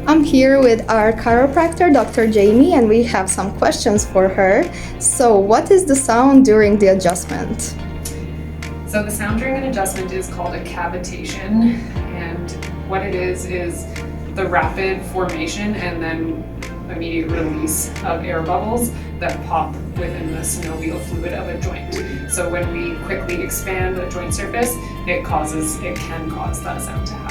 I'm here with our chiropractor, Dr. Jamie, and we have some questions for her. So, what is the sound during the adjustment? So the sound during an adjustment is called a cavitation, and what it is the rapid formation and then immediate release of air bubbles that pop within the synovial fluid of a joint. So when we quickly expand a joint surface, it can cause that sound to happen.